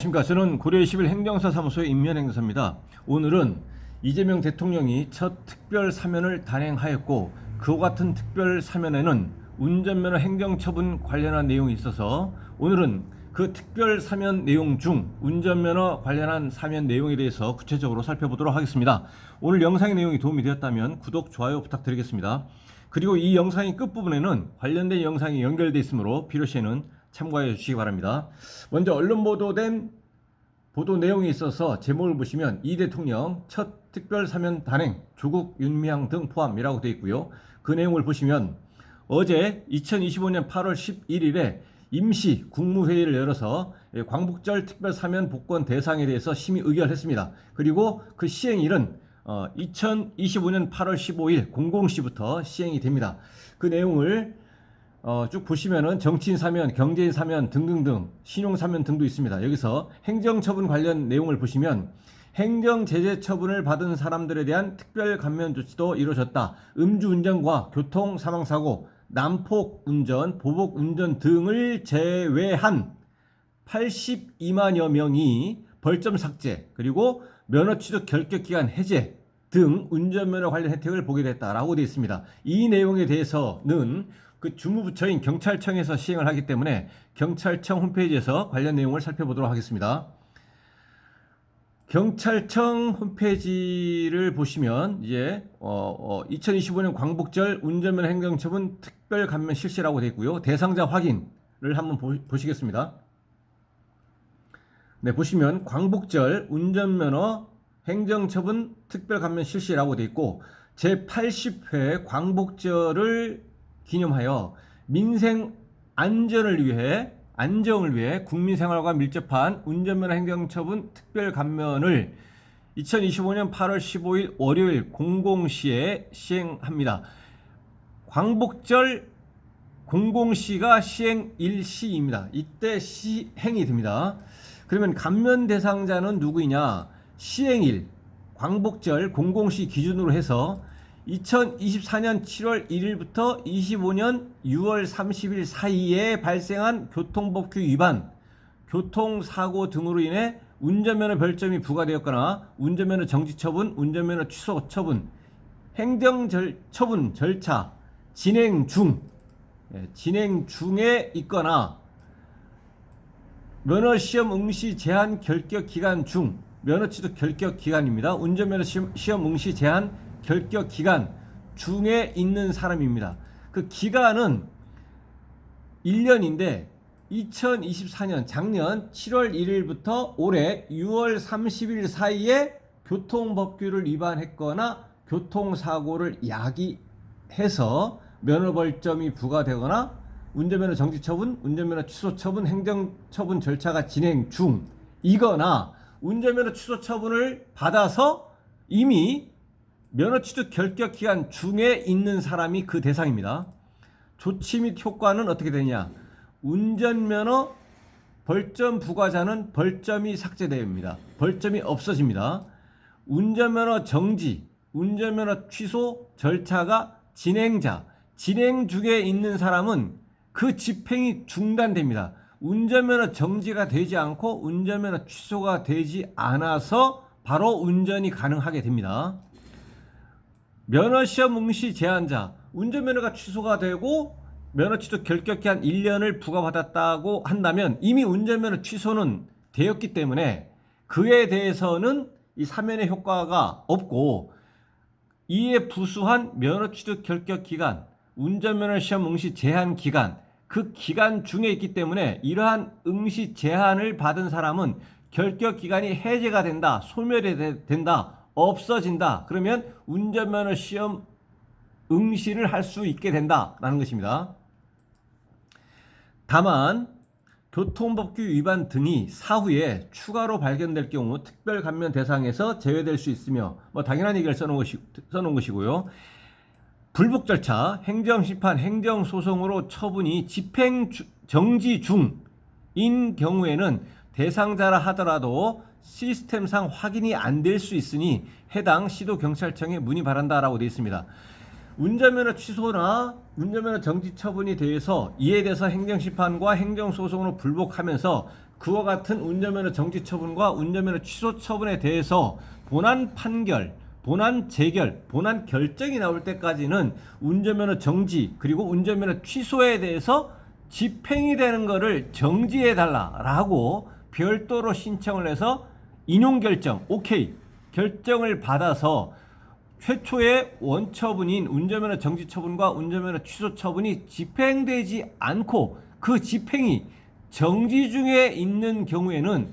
안녕하십니까. 저는 고려 21 행정사 사무소의 임면행사입니다. 오늘은 이재명 대통령이 첫 특별 사면을 단행하였고, 그와 같은 특별 사면에는 운전면허 행정처분 관련한 내용이 있어서 오늘은 그 특별 사면 내용 중 운전면허 관련한 사면 내용에 대해서 구체적으로 살펴보도록 하겠습니다. 오늘 영상의 내용이 도움이 되었다면 구독, 좋아요 부탁드리겠습니다. 그리고 이 영상의 끝부분에는 관련된 영상이 연결되어 있으므로 필요시에는 참고해 주시기 바랍니다. 먼저 언론 보도된 보도 내용이 있어서 제목을 보시면 이 대통령 첫 특별 사면 단행 조국 윤미향 등 포함이라고 되어 있고요. 그 내용을 보시면 어제 2025년 8월 11일에 임시 국무회의를 열어서 광복절 특별 사면 복권 대상에 대해서 심의 의결했습니다. 그리고 그 시행일은 2025년 8월 15일 00시부터 시행이 됩니다. 그 내용을 쭉 보시면은 정치인 사면, 경제인 사면 등등등, 신용 사면 등도 있습니다. 여기서 행정처분 관련 내용을 보시면 행정제재 처분을 받은 사람들에 대한 특별 감면 조치도 이루어졌다. 음주운전과 교통사망사고, 난폭운전, 보복운전 등을 제외한 82만여 명이 벌점 삭제, 그리고 면허 취득 결격기간 해제 등 운전면허 관련 혜택을 보게 됐다라고 되어 있습니다. 이 내용에 대해서는 그 주무부처인 경찰청에서 시행을 하기 때문에 경찰청 홈페이지에서 관련 내용을 살펴보도록 하겠습니다. 경찰청 홈페이지를 보시면 이제 2025년 광복절 운전면허 행정처분 특별 감면 실시라고 되어 있고요. 대상자 확인을 한번 보시겠습니다. 네, 보시면 광복절 운전면허 행정처분 특별 감면 실시라고 되어 있고, 제80회 광복절을 기념하여 민생 안전을 위해 국민생활과 밀접한 운전면허 행정처분 특별 감면을 2025년 8월 15일 월요일 00시에 시행합니다. 광복절 00시가 시행 일시입니다. 이때 시행이 됩니다. 그러면 감면 대상자는 누구이냐? 시행일 광복절 00시 기준으로 해서 2024년 7월 1일부터 25년 6월 30일 사이에 발생한 교통법규 위반, 교통사고 등으로 인해 운전면허 별점이 부과되었거나 운전면허 정지처분, 운전면허 취소처분, 행정처분 절차 진행 중에 있거나 면허시험 응시 제한 결격 기간 중, 면허 취득 결격 기간입니다. 운전면허 시험 응시 제한 결격 기간 중에 있는 사람입니다. 그 기간은 1년인데 2024년 작년 7월 1일부터 올해 6월 30일 사이에 교통법규를 위반했거나 교통사고를 야기해서 면허벌점이 부과되거나 운전면허 정지처분, 운전면허 취소처분, 행정처분 절차가 진행 중이거나 운전면허 취소처분을 받아서 이미 면허 취득 결격 기간 중에 있는 사람이 그 대상입니다. 조치 및 효과는 어떻게 되냐? 운전면허 벌점 부과자는 벌점이 삭제됩니다. 벌점이 없어집니다. 운전면허 정지, 운전면허 취소 절차가 진행 중에 있는 사람은 그 집행이 중단됩니다. 운전면허 정지가 되지 않고 운전면허 취소가 되지 않아서 바로 운전이 가능하게 됩니다. 면허시험 응시 제한자, 운전면허가 취소가 되고 면허 취득 결격기한 1년을 부과받았다고 한다면 이미 운전면허 취소는 되었기 때문에 그에 대해서는 이 사면의 효과가 없고, 이에 부수한 면허 취득 결격 기간, 운전면허 시험 응시 제한 기간, 그 기간 중에 있기 때문에 이러한 응시 제한을 받은 사람은 결격 기간이 해제가 된다, 소멸이 된다, 없어진다. 그러면 운전면허 시험 응시를 할 수 있게 된다라는 것입니다. 다만 교통법규 위반 등이 사후에 추가로 발견될 경우 특별 감면 대상에서 제외될 수 있으며, 당연한 얘기를 써놓은 것이고요. 불복 절차, 행정심판, 행정소송으로 처분이 집행 정지 중인 경우에는 대상자라 하더라도 시스템상 확인이 안 될 수 있으니 해당 시도경찰청에 문의 바란다라고 되어 있습니다. 운전면허 취소나 운전면허 정지 처분에 대해서 이에 대해서 행정심판과 행정소송으로 불복하면서 그와 같은 운전면허 정지 처분과 운전면허 취소 처분에 대해서 본안 판결, 본안 재결, 본안 결정이 나올 때까지는 운전면허 정지 그리고 운전면허 취소에 대해서 집행이 되는 것을 정지해 달라라고 별도로 신청을 해서 인용 결정, 오케이 결정을 받아서 최초의 원처분인 운전면허 정지 처분과 운전면허 취소 처분이 집행되지 않고 그 집행이 정지 중에 있는 경우에는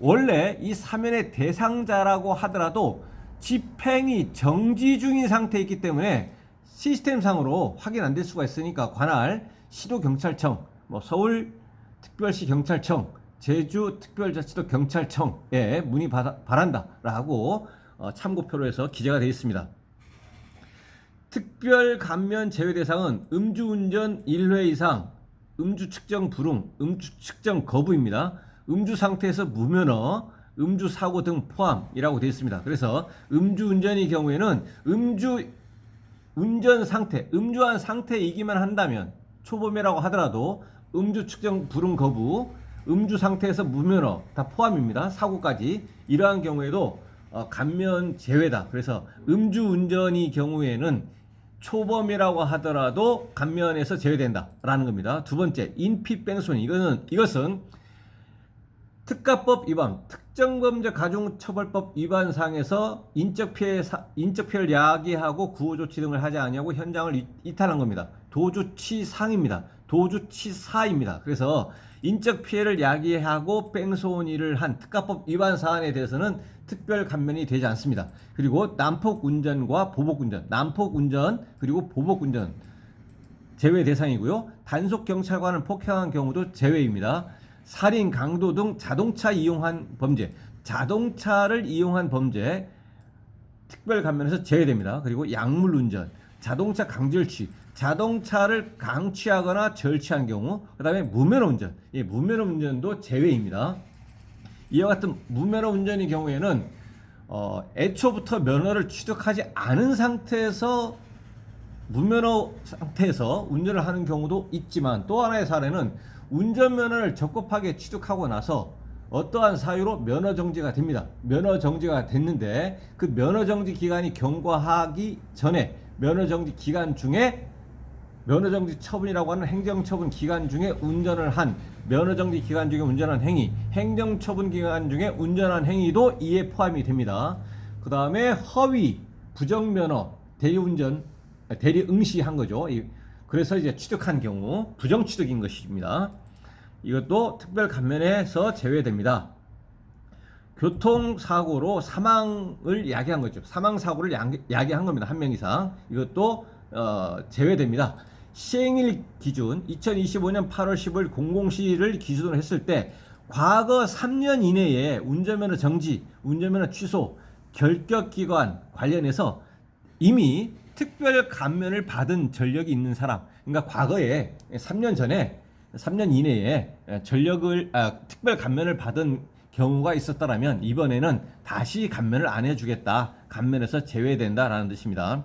원래 이 사면의 대상자라고 하더라도 집행이 정지 중인 상태에 있기 때문에 시스템상으로 확인 안 될 수가 있으니까 관할 시도경찰청, 서울특별시 경찰청, 제주특별자치도 경찰청에 문의 바란다라고 참고표로 해서 기재가 되어 있습니다. 특별 감면 제외 대상은 음주운전 1회 이상, 음주 측정 불응, 음주 측정 거부입니다. 음주 상태에서 무면허, 음주 사고 등 포함이라고 되어 있습니다. 그래서 음주운전의 경우에는 운전 상태, 음주한 상태이기만 한다면 초범이라고 하더라도 음주 측정 불응 거부, 음주 상태에서 무면허 다 포함입니다. 사고까지 이러한 경우에도 감면 제외다. 그래서 음주운전의 경우에는 초범이라고 하더라도 감면에서 제외된다라는 겁니다. 두 번째, 인피 뺑소니. 이것은 특가법 위반, 특정범죄 가중처벌법 위반 사항에서 인적 피해를 야기하고 구호 조치 등을 하지 아니하고 현장을 이탈한 겁니다. 도주치상입니다. 도주치사입니다. 그래서 인적 피해를 야기하고 뺑소니를 한 특가법 위반 사안에 대해서는 특별 감면이 되지 않습니다. 그리고 난폭 운전과 보복 운전, 난폭 운전 그리고 보복 운전 제외 대상이고요. 단속 경찰관을 폭행한 경우도 제외입니다. 살인, 강도 등 자동차 이용한 범죄, 자동차를 이용한 범죄 특별 감면에서 제외됩니다. 그리고 약물 운전, 자동차 강절취, 자동차를 강취하거나 절취한 경우, 그 다음에 무면허 운전, 무면허 운전도 제외입니다. 이와 같은 무면허 운전의 경우에는 애초부터 면허를 취득하지 않은 상태에서 무면허 상태에서 운전을 하는 경우도 있지만 또 하나의 사례는 운전면허를 적법하게 취득하고 나서 어떠한 사유로 면허 정지가 됩니다. 면허 정지가 됐는데 그 면허 정지 기간이 경과하기 전에 면허 정지 기간 중에 면허 정지 처분이라고 하는 행정처분 기간 중에 운전을 한 면허 정지 기간 중에 운전한 행위, 행정처분 기간 중에 운전한 행위도 이에 포함이 됩니다. 그 다음에 허위, 부정면허, 대리응시한 거죠. 그래서 이제 취득한 경우 부정취득인 것입니다. 이것도 특별 감면에서 제외됩니다. 교통사고로 사망을 야기한 거죠. 사망사고를 야기한 겁니다. 한 명 이상. 이것도 제외됩니다. 시행일 기준 2025년 8월 10일 00시를 기준으로 했을 때 과거 3년 이내에 운전면허 정지, 운전면허 취소, 결격기관 관련해서 이미 특별 감면을 받은 전력이 있는 사람, 그러니까 과거에 3년 전에 3년 이내에 특별 감면을 받은 경우가 있었다라면 이번에는 다시 감면을 안 해주겠다, 감면에서 제외된다라는 뜻입니다.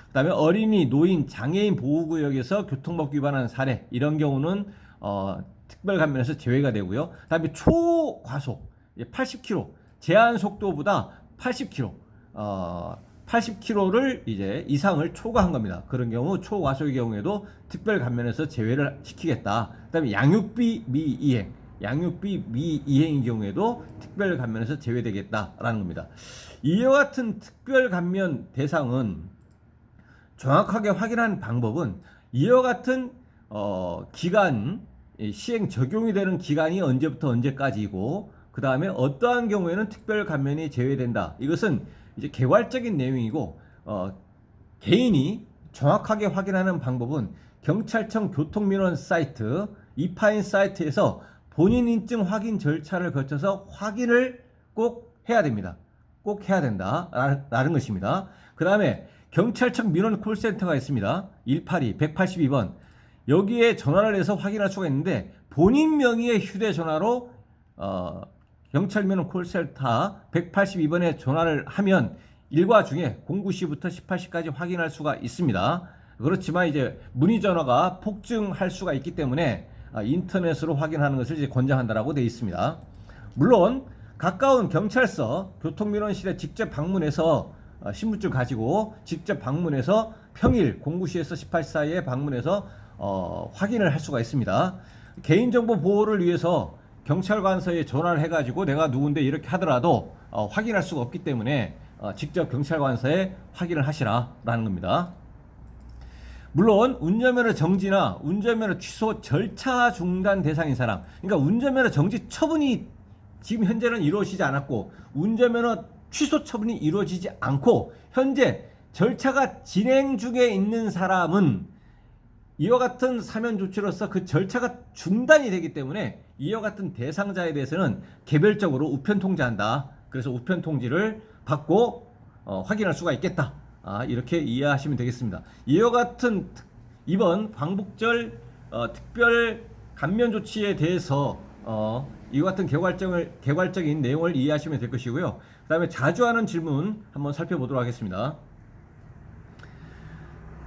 그 다음에 어린이, 노인, 장애인 보호구역에서 교통법 위반한 사례, 이런 경우는 특별 감면에서 제외가 되고요. 그 다음에 초과속 80km 제한 속도보다 80km를 이제 이상을 초과한 겁니다. 그런 경우 초과속의 경우에도 특별 감면에서 제외를 시키겠다. 그다음에 양육비 미이행, 양육비 미이행의 경우에도 특별 감면에서 제외되겠다라는 겁니다. 이와 같은 특별 감면 대상은 정확하게 확인하는 방법은 이와 같은 기간, 시행 적용이 되는 기간이 언제부터 언제까지이고 그 다음에 어떠한 경우에는 특별 감면이 제외된다. 이것은 이제 개괄적인 내용이고 개인이 정확하게 확인하는 방법은 경찰청 교통민원 사이트, 이파인 사이트에서 본인 인증 확인 절차를 거쳐서 확인을 꼭 해야 됩니다. 꼭 해야 된다라는 것입니다. 그 다음에 경찰청 민원 콜센터가 있습니다. 182, 182번. 여기에 전화를 해서 확인할 수가 있는데 본인 명의의 휴대전화로 경찰 민원 콜센터 182번에 전화를 하면 일과 중에 09시부터 18시까지 확인할 수가 있습니다. 그렇지만 이제 문의 전화가 폭증할 수가 있기 때문에 인터넷으로 확인하는 것을 이제 권장한다라고 되어 있습니다. 물론 가까운 경찰서, 교통민원실에 직접 방문해서 신분증 가지고 직접 방문해서 평일 09시에서 18시 사이에 방문해서 확인을 할 수가 있습니다. 개인정보 보호를 위해서 경찰관서에 전화를 해가지고 내가 누군데 이렇게 하더라도 확인할 수가 없기 때문에 직접 경찰관서에 확인을 하시라라는 겁니다. 물론 운전면허 정지나 운전면허 취소 절차 중단 대상인 사람, 그러니까 운전면허 정지 처분이 지금 현재는 이루어지지 않았고 운전면허 취소 처분이 이루어지지 않고 현재 절차가 진행 중에 있는 사람은 이와 같은 사면 조치로서 그 절차가 중단이 되기 때문에 이와 같은 대상자에 대해서는 개별적으로 우편 통지한다. 그래서 우편 통지를 받고 확인할 수가 있겠다. 이렇게 이해하시면 되겠습니다. 이와 같은 이번 광복절 특별 감면 조치에 대해서 이와 같은 개괄적인 내용을 이해하시면 될 것이고요. 그 다음에 자주 하는 질문 한번 살펴보도록 하겠습니다.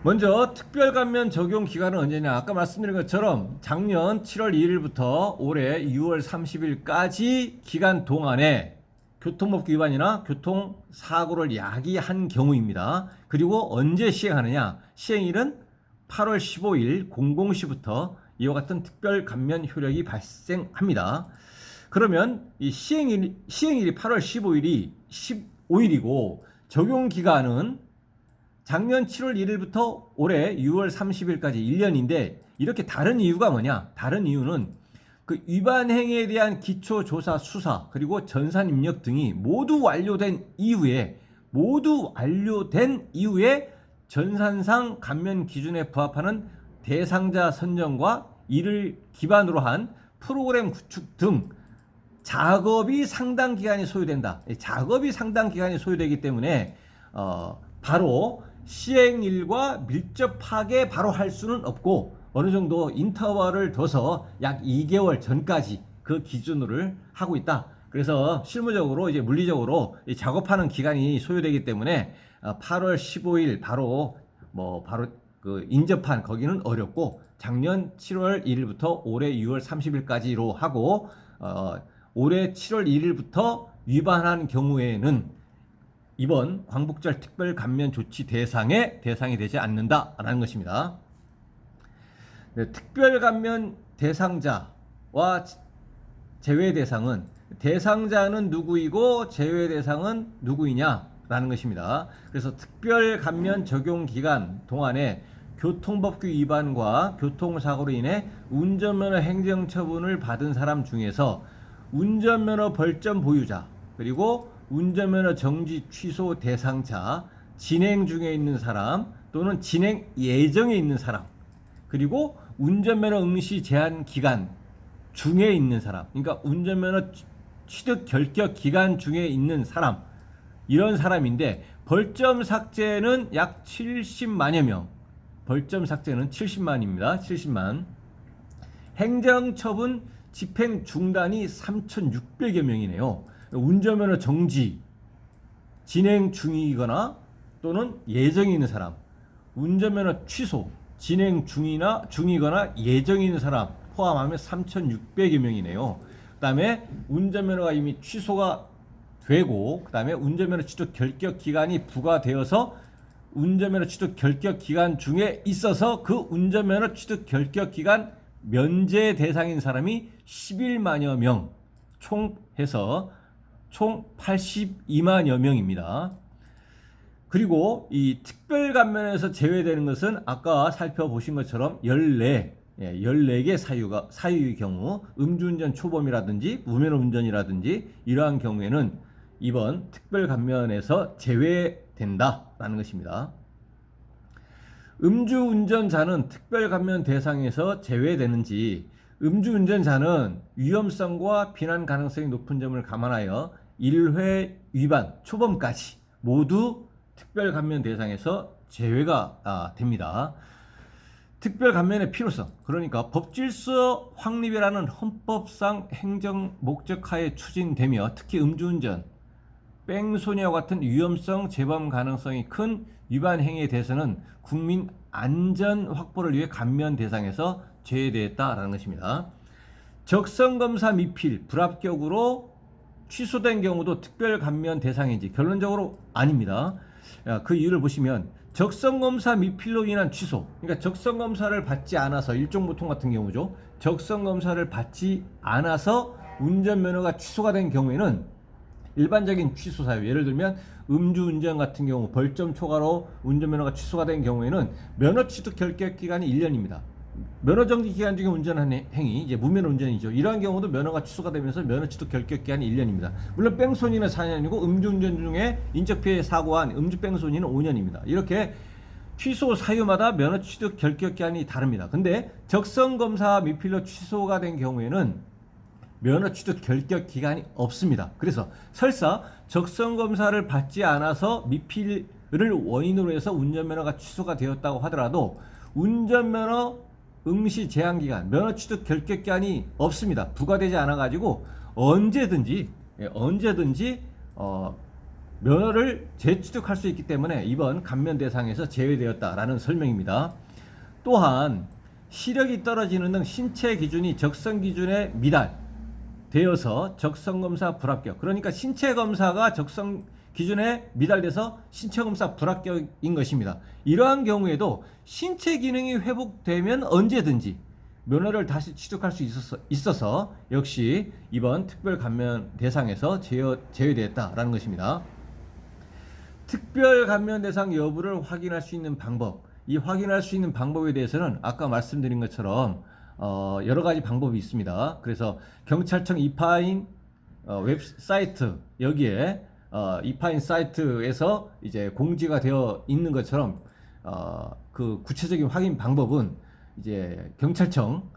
먼저 특별감면 적용 기간은 언제냐? 아까 말씀드린 것처럼 작년 7월 2일부터 올해 6월 30일까지 기간 동안에 교통법규 위반이나 교통사고를 야기한 경우입니다. 그리고 언제 시행하느냐? 시행일은 8월 15일 00시부터 이와 같은 특별감면 효력이 발생합니다. 그러면 이 시행일이 8월 15일이고 적용기간은 작년 7월 1일부터 올해 6월 30일까지 1년인데 이렇게 다른 이유가 뭐냐? 다른 이유는 그 위반 행위에 대한 기초조사 수사 그리고 전산 입력 등이 모두 완료된 이후에 전산상 감면 기준에 부합하는 대상자 선정과 이를 기반으로 한 프로그램 구축 등 작업이 상당 기간이 소요된다. 작업이 상당 기간이 소요되기 때문에 바로 시행일과 밀접하게 바로 할 수는 없고 어느 정도 인터벌을 둬서 약 2개월 전까지 그 기준으로 하고 있다. 그래서 실무적으로 이제 물리적으로 작업하는 기간이 소요되기 때문에 8월 15일 바로 그 인접한 거기는 어렵고 작년 7월 1일부터 올해 6월 30일까지로 하고 올해 7월 1일부터 위반한 경우에는 이번 광복절 특별 감면 조치 대상이 되지 않는다라는 것입니다. 네, 특별 감면 대상자와 제외 대상은 대상자는 누구이고 제외 대상은 누구이냐라는 것입니다. 그래서 특별 감면 적용 기간 동안에 교통법규 위반과 교통사고로 인해 운전면허 행정처분을 받은 사람 중에서 운전면허 벌점 보유자 그리고 운전면허 정지 취소 대상자, 진행 중에 있는 사람 또는 진행 예정에 있는 사람 그리고 운전면허 응시 제한 기간 중에 있는 사람, 그러니까 운전면허 취득 결격 기간 중에 있는 사람, 이런 사람인데 벌점 삭제는 약 70만여 명, 벌점 삭제는 70만입니다. 70만. 행정처분 집행 중단이 3,600여 명이네요. 운전면허 정지, 진행 중이거나 또는 예정에 있는 사람, 운전면허 취소, 진행 중이거나 예정에 있는 사람 포함하면 3,600여 명이네요. 그 다음에 운전면허가 이미 취소가 되고 그 다음에 운전면허 취득 결격 기간이 부과되어서 운전면허 취득 결격 기간 중에 있어서 그 운전면허 취득 결격 기간 면제 대상인 사람이 11만여 명 총 해서 총 82만여 명입니다. 그리고 이 특별감면에서 제외되는 것은 아까 살펴보신 것처럼 14개 사유의 경우 음주운전 초범이라든지 무면허 운전이라든지 이러한 경우에는 이번 특별감면에서 제외된다라는 것입니다. 음주운전자는 특별감면 대상에서 제외되는지 음주운전자는 위험성과 비난 가능성이 높은 점을 감안하여 1회 위반 초범까지 모두 특별감면 대상에서 제외가 됩니다. 특별감면의 필요성, 그러니까 법질서 확립이라는 헌법상 행정 목적하에 추진되며 특히 음주운전, 뺑소니와 같은 위험성 재범 가능성이 큰 위반 행위에 대해서는 국민 안전 확보를 위해 감면 대상에서 제외되었다라는 것입니다. 적성검사 미필 불합격으로 취소된 경우도 특별 감면 대상인지 결론적으로 아닙니다. 그 이유를 보시면 적성검사 미필로 인한 취소, 그러니까 적성검사를 받지 않아서 일종보통 같은 경우죠. 적성검사를 받지 않아서 운전면허가 취소가 된 경우에는 일반적인 취소 사유, 예를 들면 음주운전 같은 경우 벌점 초과로 운전면허가 취소가 된 경우에는 면허 취득 결격 기간이 1년입니다. 면허 정지 기간 중에 운전한 행위, 이제 무면허 운전이죠. 이러한 경우도 면허가 취소가 되면서 면허 취득 결격 기간이 1년입니다. 물론 뺑소니는 4년이고 음주운전 중에 인적피해 사고한 음주뺑소니는 5년입니다. 이렇게 취소 사유마다 면허 취득 결격 기간이 다릅니다. 근데 적성검사 미필로 취소가 된 경우에는 면허 취득 결격 기간이 없습니다. 그래서 설사 적성검사를 받지 않아서 미필을 원인으로 해서 운전면허가 취소가 되었다고 하더라도 운전면허 응시 제한 기간, 면허 취득 결격 기간이 없습니다. 부과되지 않아 가지고 언제든지 면허를 재취득할 수 있기 때문에 이번 감면 대상에서 제외되었다라는 설명입니다. 또한 시력이 떨어지는 등 신체 기준이 적성 기준에 미달되어서 적성검사 불합격, 그러니까 신체 검사가 적성 기준에 미달돼서 신체 검사 불합격인 것입니다. 이러한 경우에도 신체 기능이 회복되면 언제든지 면허를 다시 취득할 수 있어서 역시 이번 특별 감면 대상에서 제외되었다라는 것입니다. 특별 감면 대상 여부를 확인할 수 있는 방법, 이 확인할 수 있는 방법에 대해서는 아까 말씀드린 것처럼 여러 가지 방법이 있습니다. 그래서 경찰청 이파인 웹사이트, 여기에 이파인 사이트에서 이제 공지가 되어 있는 것처럼 그 구체적인 확인 방법은 이제 경찰청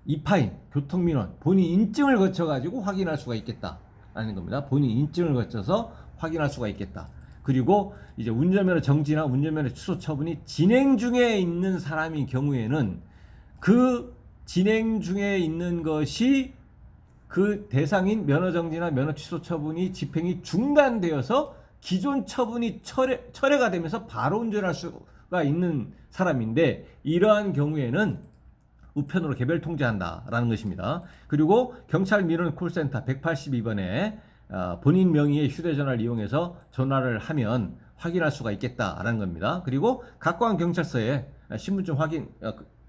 이파인 교통민원 본인 인증을 거쳐 가지고 확인할 수가 있겠다라는 겁니다. 본인 인증을 거쳐서 확인할 수가 있겠다. 그리고 이제 운전면허 정지나 운전면허 취소 처분이 진행 중에 있는 사람인 경우에는 그 진행 중에 있는 것이 그 대상인 면허 정지나 면허 취소 처분이 집행이 중단되어서 기존 처분이 철회가 되면서 바로 운전할 수가 있는 사람인데, 이러한 경우에는 우편으로 개별 통지한다라는 것입니다. 그리고 경찰 민원 콜센터 182번에 본인 명의의 휴대전화를 이용해서 전화를 하면 확인할 수가 있겠다라는 겁니다. 그리고 각광 경찰서에 신분증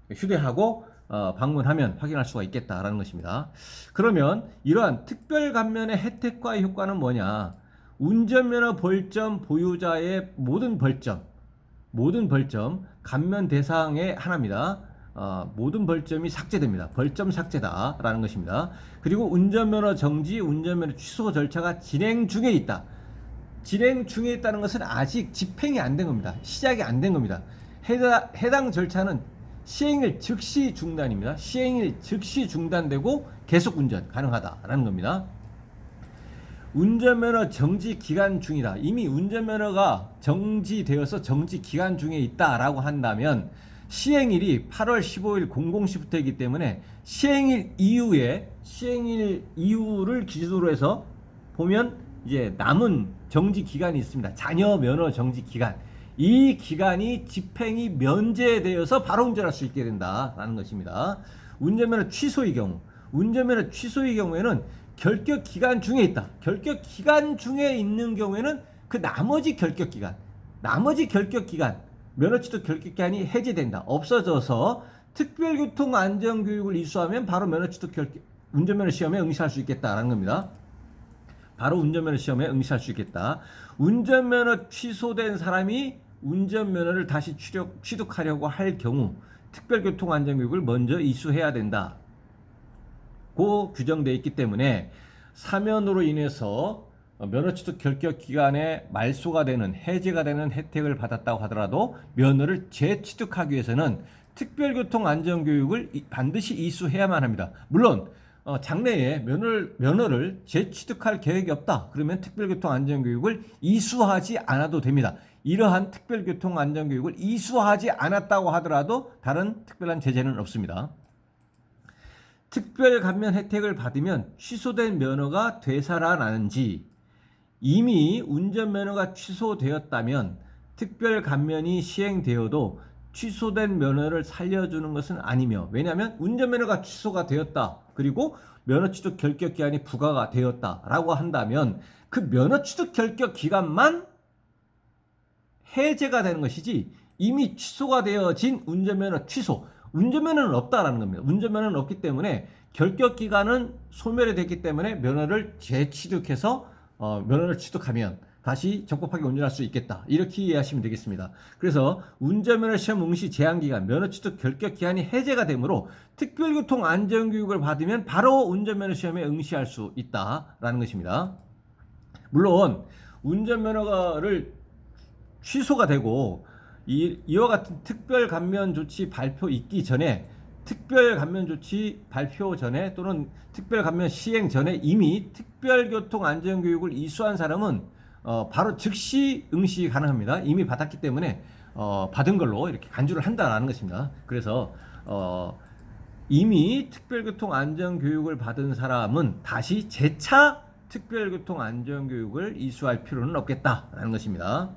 휴대하고 방문하면 확인할 수가 있겠다라는 것입니다. 그러면 이러한 특별 감면의 혜택과 효과는 뭐냐? 운전면허 벌점 보유자의 모든 벌점 감면 대상의 하나입니다. 모든 벌점이 삭제됩니다. 벌점 삭제다라는 것입니다. 그리고 운전면허 정지, 운전면허 취소 절차가 진행 중에 있다. 진행 중에 있다는 것은 아직 집행이 안 된 겁니다. 시작이 안 된 겁니다. 해당 절차는 시행일 즉시 중단입니다. 시행일 즉시 중단되고 계속 운전 가능하다라는 겁니다. 운전면허 정지 기간 중이다. 이미 운전면허가 정지되어서 정지 기간 중에 있다라고 한다면 시행일이 8월 15일 00시부터이기 때문에 시행일 이후를 기준으로 해서 보면 이제 남은 정지 기간이 있습니다. 잔여 면허 정지 기간. 이 기간이 집행이 면제되어서 바로 운전할 수 있게 된다라는 것입니다. 운전면허 취소의 경우에는 결격 기간 중에 있다. 결격 기간 중에 있는 경우에는 그 나머지 결격 기간, 면허 취득 결격 기간이 해제된다. 없어져서 특별교통안전교육을 이수하면 바로 운전면허 시험에 응시할 수 있겠다라는 겁니다. 바로 운전면허 시험에 응시할 수 있겠다. 운전면허 취소된 사람이 운전면허를 다시 취득하려고 할 경우 특별교통안전교육을 먼저 이수해야 된다. 고 규정되어 있기 때문에 사면으로 인해서 면허 취득 결격 기간에 말소가 되는, 해제가 되는 혜택을 받았다고 하더라도 면허를 재취득하기 위해서는 특별교통안전교육을 반드시 이수해야만 합니다. 물론 장래에 면허를 재취득할 계획이 없다. 그러면 특별교통안전교육을 이수하지 않아도 됩니다. 이러한 특별교통안전교육을 이수하지 않았다고 하더라도 다른 특별한 제재는 없습니다. 특별 감면 혜택을 받으면 취소된 면허가 되살아나는지, 이미 운전면허가 취소되었다면 특별 감면이 시행되어도 취소된 면허를 살려주는 것은 아니며, 왜냐하면 운전면허가 취소가 되었다, 그리고 면허 취득 결격 기간이 부과가 되었다라고 한다면 그 면허 취득 결격 기간만 해제가 되는 것이지, 이미 취소가 되어진 운전면허 취소, 운전면허는 없다라는 겁니다. 운전면허는 없기 때문에 결격 기간은 소멸이 됐기 때문에 면허를 재취득해서 면허를 취득하면 다시 적법하게 운전할 수 있겠다, 이렇게 이해하시면 되겠습니다. 그래서 운전면허 시험 응시 제한기간, 면허 취득 결격 기한이 해제가 되므로 특별교통 안전교육을 받으면 바로 운전면허 시험에 응시할 수 있다라는 것입니다. 물론 운전면허를 취소가 되고 이와 같은 특별 감면 조치 발표 있기 전에, 특별 감면 조치 발표 전에 또는 특별 감면 시행 전에 이미 특별교통 안전교육을 이수한 사람은 바로 즉시 응시 가능합니다. 이미 받았기 때문에 받은 걸로 이렇게 간주를 한다라는 것입니다. 그래서 이미 특별교통 안전교육을 받은 사람은 다시 재차 특별교통 안전교육을 이수할 필요는 없겠다라는 것입니다.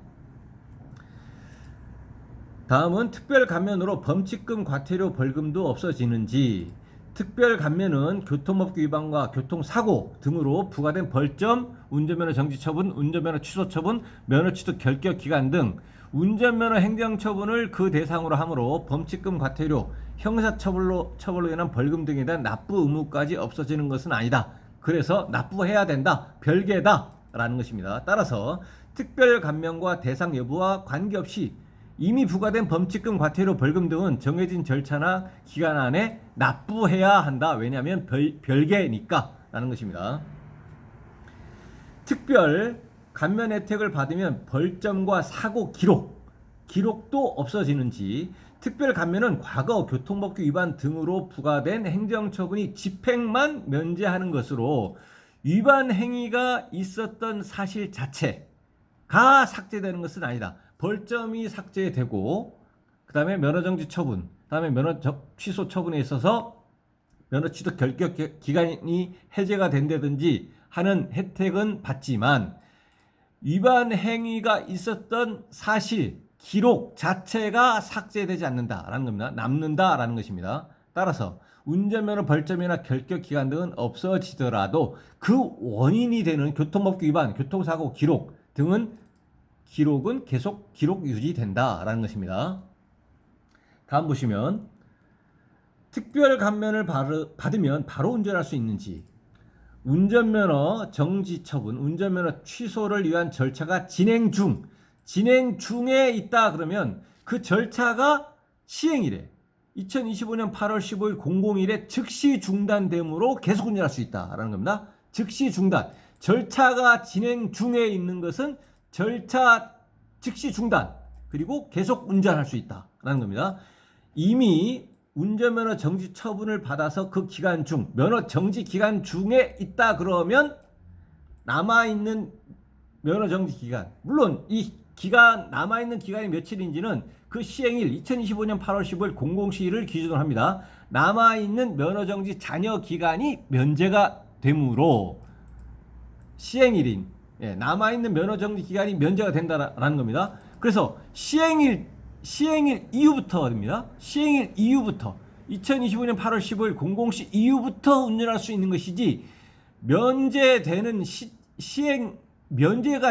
다음은 특별 감면으로 범칙금, 과태료, 벌금도 없어지는지. 특별 감면은 교통법규 위반과 교통사고 등으로 부과된 벌점, 운전면허 정지 처분, 운전면허 취소 처분, 면허 취득 결격 기간 등 운전면허 행정처분을 그 대상으로 하므로 범칙금, 과태료, 형사처벌로 인한 벌금 등에 대한 납부 의무까지 없어지는 것은 아니다. 그래서 납부해야 된다, 별개다 라는 것입니다. 따라서 특별 감면과 대상 여부와 관계없이 이미 부과된 범칙금, 과태료, 벌금 등은 정해진 절차나 기간 안에 납부해야 한다. 왜냐하면 별개니까 라는 것입니다. 특별 감면 혜택을 받으면 벌점과 사고 기록도 없어지는지. 특별 감면은 과거 교통법규 위반 등으로 부과된 행정처분이 집행만 면제하는 것으로 위반 행위가 있었던 사실 자체가 삭제되는 것은 아니다. 벌점이 삭제되고 그 다음에 면허정지 처분, 그 다음에 면허 취소 처분에 있어서 면허 취득 결격 기간이 해제가 된다든지 하는 혜택은 받지만 위반 행위가 있었던 사실, 기록 자체가 삭제되지 않는다라는 겁니다. 남는다라는 것입니다. 따라서 운전면허 벌점이나 결격 기간 등은 없어지더라도 그 원인이 되는 교통법규 위반, 교통사고 기록은 계속 기록 유지된다라는 것입니다. 다음 보시면 특별 감면을 받으면 바로 운전할 수 있는지. 운전면허 정지 처분, 운전면허 취소를 위한 절차가 진행 중에 있다 그러면 그 절차가 시행일에 2025년 8월 15일 00일에 즉시 중단되므로 계속 운전할 수 있다라는 겁니다. 즉시 중단. 절차가 진행 중에 있는 것은 절차 즉시 중단, 그리고 계속 운전할 수 있다라는 겁니다. 이미 운전면허 정지 처분을 받아서 그 기간 중, 면허 정지 기간 중에 있다 그러면 남아있는 면허 정지 기간, 물론 이 기간, 남아있는 기간이 며칠인지는 그 시행일 2025년 8월 15일 00시를 기준으로 합니다. 남아있는 면허 정지 잔여 기간이 면제가 되므로 시행일인, 남아있는 면허 정지 기간이 면제가 된다라는 겁니다. 그래서 시행일 이후부터입니다. 시행일 이후부터 2025년 8월 15일 00시 이후부터 운전할 수 있는 것이지, 면제가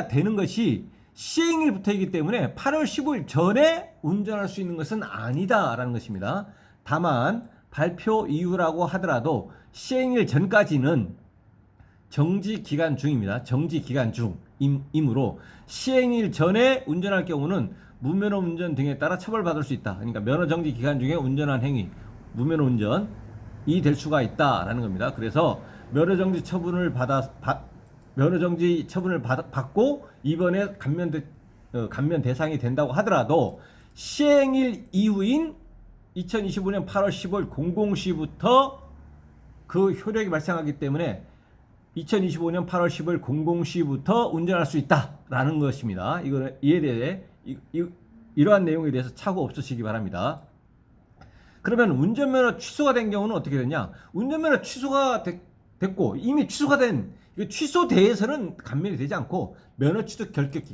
되는 것이 시행일부터이기 때문에 8월 15일 전에 운전할 수 있는 것은 아니다라는 것입니다. 다만 발표 이후라고 하더라도 시행일 전까지는 정지 기간 중입니다. 정지 기간 중이므로 시행일 전에 운전할 경우는 무면허 운전 등에 따라 처벌받을 수 있다. 그러니까 면허 정지 기간 중에 운전한 행위, 무면허 운전이 될 수가 있다라는 겁니다. 그래서 면허 정지 처분을 받고 이번에 감면 대상이 된다고 하더라도 시행일 이후인 2025년 8월 15일 00시부터 그 효력이 발생하기 때문에 2025년 8월 15일 00시부터 운전할 수 있다라는 것입니다. 이에 대해 이러한 내용에 대해서 착오 없으시기 바랍니다. 그러면 운전면허 취소가 된 경우는 어떻게 되냐? 운전면허 취소가 됐고 이미 취소가 된 취소돼서는 감면이 되지 않고 면허 취득 결격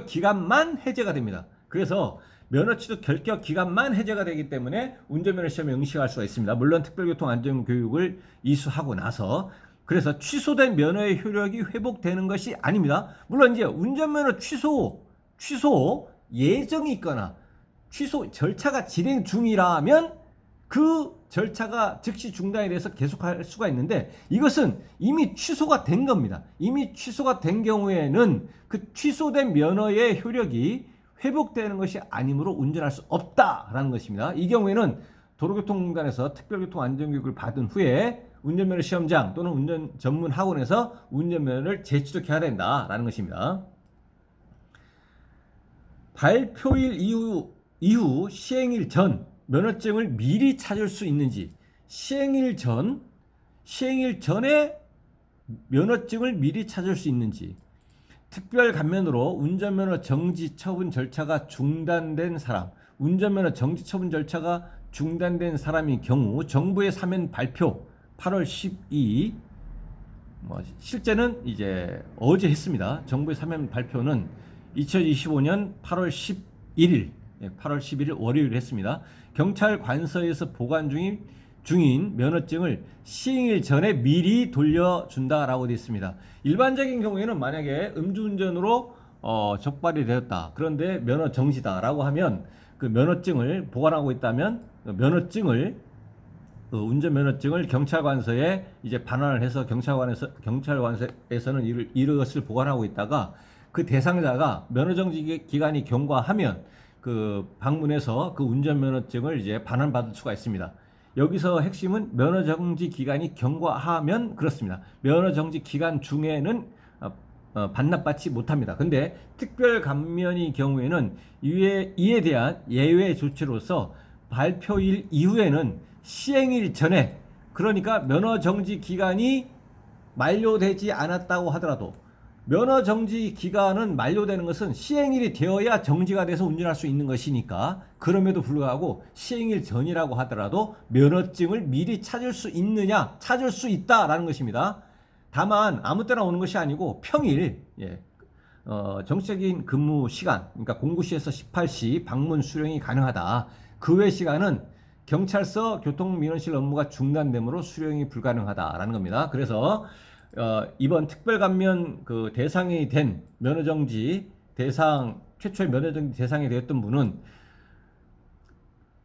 기간만 해제가 됩니다. 그래서 면허 취소 결격 기간만 해제가 되기 때문에 운전면허 시험에 응시할 수가 있습니다. 물론 특별교통안전교육을 이수하고 나서. 그래서 취소된 면허의 효력이 회복되는 것이 아닙니다. 물론 이제 운전면허 취소 예정이 있거나 취소 절차가 진행 중이라면 그 절차가 즉시 중단이 돼서 계속할 수가 있는데, 이것은 이미 취소가 된 겁니다. 이미 취소가 된 경우에는 그 취소된 면허의 효력이 회복되는 것이 아니므로 운전할 수 없다라는 것입니다. 이 경우에는 도로교통공단에서 특별교통안전교육을 받은 후에 운전면허 시험장 또는 운전 전문 학원에서 운전면허를 재취득해야 된다라는 것입니다. 발표일 이후 시행일 전 면허증을 미리 찾을 수 있는지, 시행일 전에 면허증을 미리 찾을 수 있는지, 특별 감면으로 운전면허 정지 처분 절차가 중단된 사람, 운전면허 정지 처분 절차가 중단된 사람의 경우 정부의 사면 발표 8월 12일, 실제는 이제 어제 했습니다. 정부의 사면 발표는 2025년 8월 11일, 8월 11일 월요일 했습니다. 경찰 관서에서 보관 중인 면허증을 시행일 전에 미리 돌려준다라고 되어 있습니다. 일반적인 경우에는 만약에 음주운전으로 적발이 되었다, 그런데 면허 정지다라고 하면 그 면허증을 보관하고 있다면 운전면허증을 경찰관서에 이제 반환을 해서 경찰관서에서는 이것을 보관하고 있다가 그 대상자가 면허정지 기간이 경과하면 그 방문해서 그 운전면허증을 이제 반환받을 수가 있습니다. 여기서 핵심은 면허정지 기간이 경과하면 그렇습니다. 면허정지 기간 중에는 반납받지 못합니다. 근데 특별감면의 경우에는 이에 대한 예외 조치로서 발표일 이후에는 시행일 전에, 그러니까 면허정지 기간이 만료되지 않았다고 하더라도, 면허정지 기간은 만료되는 것은 시행일이 되어야 정지가 돼서 운전할 수 있는 것이니까, 그럼에도 불구하고 시행일 전이라고 하더라도 면허증을 미리 찾을 수 있느냐, 찾을 수 있다라는 것입니다. 다만 아무 때나 오는 것이 아니고 평일, 정치적인 근무 시간, 그러니까 09시에서 18시 방문 수령이 가능하다. 그 외 시간은 경찰서 교통민원실 업무가 중단되므로 수령이 불가능하다라는 겁니다. 그래서 이번 특별감면 그 대상이 된 면허정지 대상, 최초의 면허정지 대상이 되었던 분은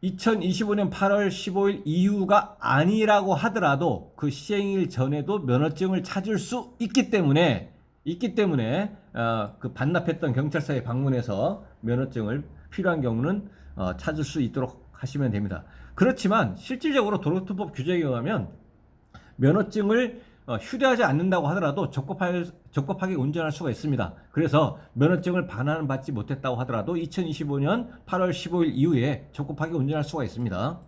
2025년 8월 15일 이후가 아니라고 하더라도 그 시행일 전에도 면허증을 찾을 수 있기 때문에 그 반납했던 경찰서에 방문해서 면허증을 필요한 경우는 찾을 수 있도록 하시면 됩니다. 그렇지만 실질적으로 도로교통법 규정에 의하면 면허증을 휴대하지 않는다고 하더라도 적법하게 운전할 수가 있습니다. 그래서 면허증을 반환받지 못했다고 하더라도 2025년 8월 15일 이후에 적법하게 운전할 수가 있습니다.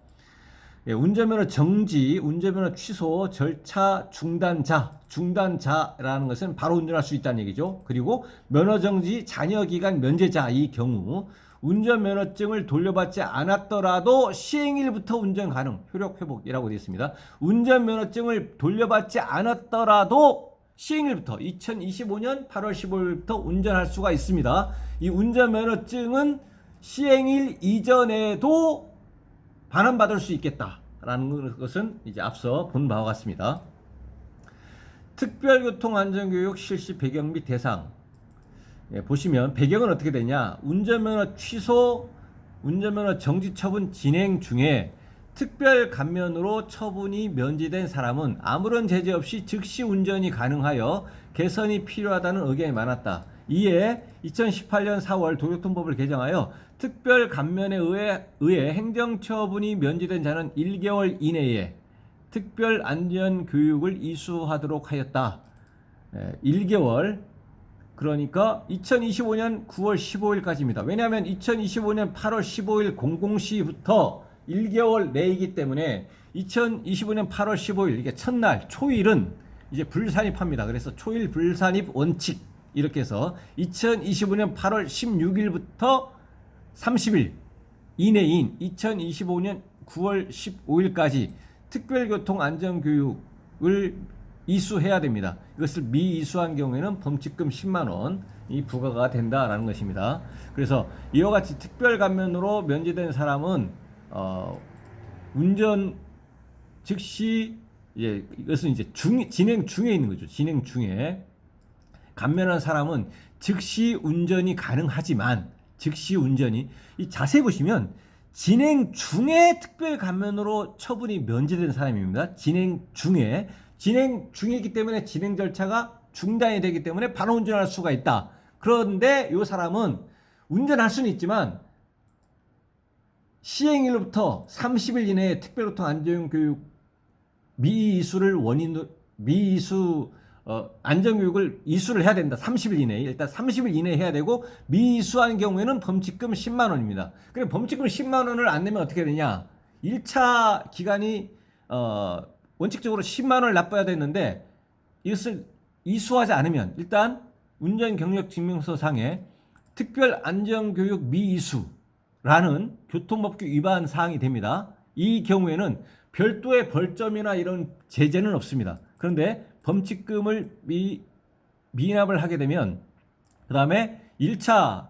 운전면허 정지, 운전면허 취소 절차 중단자라는 것은 바로 운전할 수 있다는 얘기죠. 그리고 면허 정지 잔여기간 면제자의 경우 운전면허증을 돌려받지 않았더라도 시행일부터 운전 가능, 효력 회복이라고 되어 있습니다. 운전면허증을 돌려받지 않았더라도 시행일부터 2025년 8월 15일부터 운전할 수가 있습니다. 이 운전면허증은 시행일 이전에도 반환받을 수 있겠다라는 것은 이제 앞서 본 바와 같습니다. 특별교통안전교육 실시 배경 및 대상, 보시면 배경은 어떻게 되냐, 운전면허 취소, 운전면허 정지 처분 진행 중에 특별 감면으로 처분이 면제된 사람은 아무런 제재 없이 즉시 운전이 가능하여 개선이 필요하다는 의견이 많았다. 이에 2018년 4월 도로교통법을 개정하여 특별 감면에 의해 행정처분이 면제된 자는 1개월 이내에 특별 안전 교육을 이수하도록 하였다. 1개월, 그러니까 2025년 9월 15일까지입니다. 왜냐하면 2025년 8월 15일 00시부터 1개월 내이기 때문에 2025년 8월 15일, 이게 첫날 초일은 이제 불산입합니다. 그래서 초일 불산입 원칙, 이렇게 해서 2025년 8월 16일부터 30일 이내인 2025년 9월 15일까지 특별교통안전교육을 이수해야 됩니다. 이것을 미이수한 경우에는 범칙금 10만 원이 부과가 된다라는 것입니다. 그래서 이와 같이 특별 감면으로 면제된 사람은 운전 즉시 이것은 이제 진행 중에 있는 거죠. 진행 중에 감면한 사람은 즉시 운전이 가능하지만 즉시 운전이 자세히 보시면 진행 중에 특별 감면으로 처분이 면제된 사람입니다. 진행 중이기 때문에 진행 절차가 중단이 되기 때문에 바로 운전할 수가 있다. 그런데 이 사람은 운전할 수는 있지만 시행일로부터 30일 이내에 특별교통 안전교육 안전교육을 이수를 해야 된다. 30일 이내에. 일단 30일 이내에 해야 되고, 미이수한 경우에는 범칙금 10만 원입니다. 그럼 범칙금 10만 원을 안 내면 어떻게 되냐? 1차 기간이, 원칙적으로 10만 원을 납부해야 되는데, 이것을 이수하지 않으면, 일단, 운전경력증명서 상에 특별안전교육 미이수라는 교통법규 위반 사항이 됩니다. 이 경우에는 별도의 벌점이나 이런 제재는 없습니다. 그런데 범칙금을 미납을 하게 되면 그 다음에 1차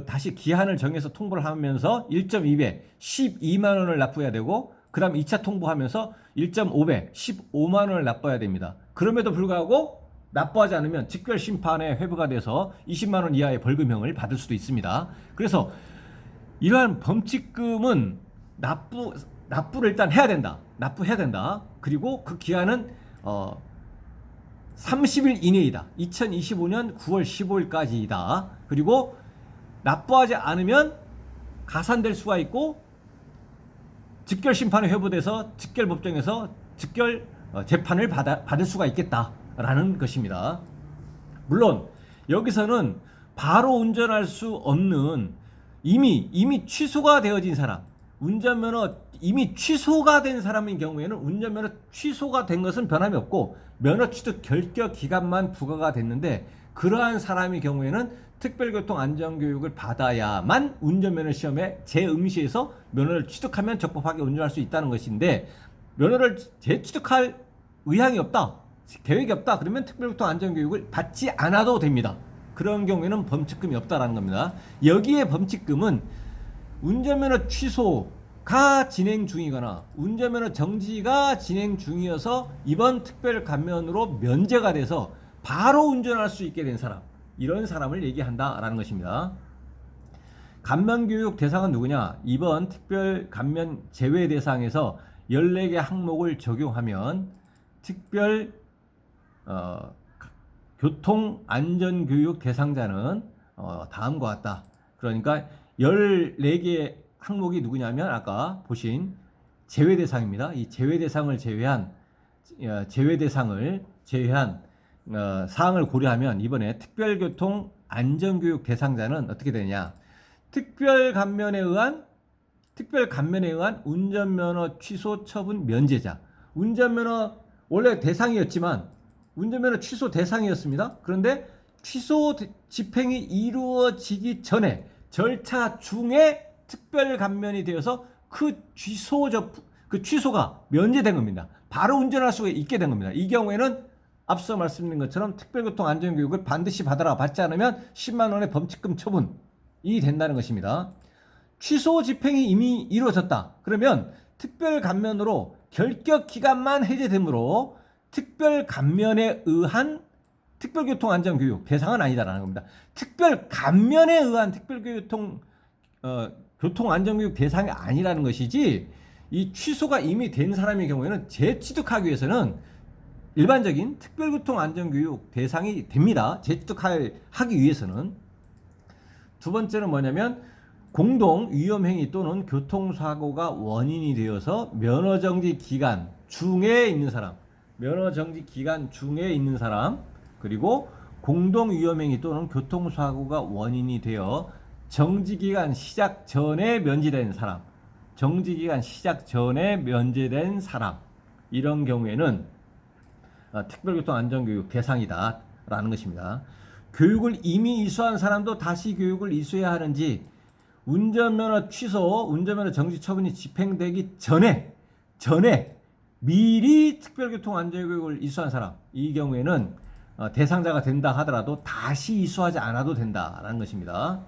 다시 기한을 정해서 통보를 하면서 1.2배 12만 원을 납부해야 되고 그 다음 2차 통보하면서 1.5배 15만 원을 납부해야 됩니다. 그럼에도 불구하고 납부하지 않으면 직결심판에 회부가 돼서 20만 원 이하의 벌금형을 받을 수도 있습니다. 그래서 이러한 범칙금은 납부를 일단 해야 된다. 납부해야 된다. 그리고 그 기한은 30일 이내이다. 2025년 9월 15일까지이다. 그리고 납부하지 않으면 가산될 수가 있고 직결심판에 회부돼서 직결법정에서 직결 재판을 받을 수가 있겠다라는 것입니다. 물론 여기서는 바로 운전할 수 없는 이미 취소가 되어진 사람, 운전면허 이미 취소가 된 사람인 경우에는 운전면허 취소가 된 것은 변함이 없고 면허 취득 결격 기간만 부과가 됐는데 그러한 사람의 경우에는 특별교통안전교육을 받아야만 운전면허 시험에 재응시해서 면허를 취득하면 적법하게 운전할 수 있다는 것인데 면허를 재취득할 의향이 없다, 계획이 없다 그러면 특별교통안전교육을 받지 않아도 됩니다. 그런 경우에는 범칙금이 없다라는 겁니다. 여기에 범칙금은 운전면허 취소가 진행 중이거나 운전면허 정지가 진행 중이어서 이번 특별 감면으로 면제가 돼서 바로 운전할 수 있게 된 사람, 이런 사람을 얘기한다라는 것입니다. 감면교육 대상은 누구냐? 이번 특별 감면 제외 대상에서 14개 항목을 적용하면 특별 교통안전교육 대상자는 다음과 같다. 그러니까 14개 항목이 누구냐면 아까 보신 제외 대상입니다. 이 제외 대상을 제외한 사항을 고려하면 이번에 특별교통 안전교육 대상자는 어떻게 되냐? 특별 감면에 의한 운전면허 취소 처분 면제자. 운전면허 원래 대상이었지만 운전면허 취소 대상이었습니다. 그런데 취소 집행이 이루어지기 전에 절차 중에 특별 감면이 되어서 그 취소가 면제된 겁니다. 바로 운전할 수가 있게 된 겁니다. 이 경우에는 앞서 말씀드린 것처럼 특별교통안전교육을 반드시 받아라. 받지 않으면 10만 원의 범칙금 처분이 된다는 것입니다. 취소 집행이 이미 이루어졌다. 그러면 특별 감면으로 결격 기간만 해제되므로 특별 감면에 의한 특별교통안전교육 대상은 아니다라는 겁니다. 특별 감면에 의한 교통안전교육 대상이 아니라는 것이지, 이 취소가 이미 된 사람의 경우에는 재취득하기 위해서는 일반적인 특별교통안전교육 대상이 됩니다. 재취득하기 위해서는. 두 번째는 뭐냐면 공동 위험행위 또는 교통사고가 원인이 되어서 면허정지 기간 중에 있는 사람, 그리고 공동 위험행위 또는 교통사고가 원인이 되어 정지기간 시작 전에 면제된 사람, 이런 경우에는 특별교통안전교육 대상이다라는 것입니다. 교육을 이미 이수한 사람도 다시 교육을 이수해야 하는지, 운전면허 취소, 운전면허 정지 처분이 집행되기 전에 미리 특별교통안전교육을 이수한 사람, 이 경우에는 대상자가 된다 하더라도 다시 이수하지 않아도 된다라는 것입니다.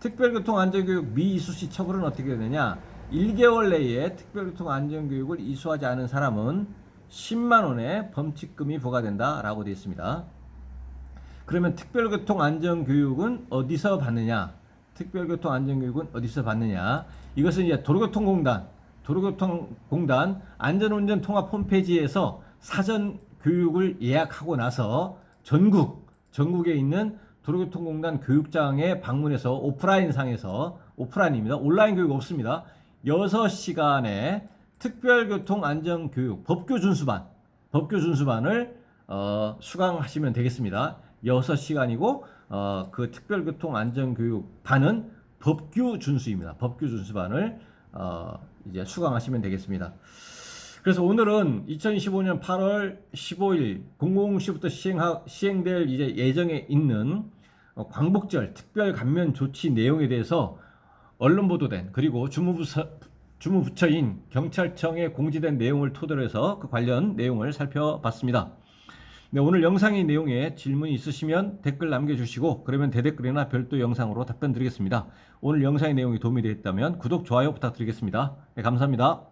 특별교통안전교육 미이수 시 처벌은 어떻게 되느냐? 1개월 내에 특별교통안전교육을 이수하지 않은 사람은 10만 원의 범칙금이 부과된다라고 되어 있습니다. 그러면 특별교통안전교육은 어디서 받느냐? 특별교통안전교육은 어디서 받느냐? 이것은 이제 도로교통공단 안전운전 통합 홈페이지에서 사전 교육을 예약하고 나서 전국에 있는 도로교통공단 교육장에 방문해서 오프라인입니다. 온라인 교육 없습니다. 6시간의 특별교통안전교육 법규준수반을 수강하시면 되겠습니다. 6시간이고 그 특별교통안전교육반은 법규준수입니다. 법규준수반을 이제 수강하시면 되겠습니다. 그래서 오늘은 2025년 8월 15일 00시부터 시행될 이제 예정에 있는 광복절 특별 감면 조치 내용에 대해서 언론 보도된 그리고 주무부처인 경찰청에 공지된 내용을 토대로 해서 그 관련 내용을 살펴봤습니다. 네, 오늘 영상의 내용에 질문이 있으시면 댓글 남겨주시고 그러면 대댓글이나 별도 영상으로 답변 드리겠습니다. 오늘 영상의 내용이 도움이 되었다면 구독, 좋아요 부탁드리겠습니다. 네, 감사합니다.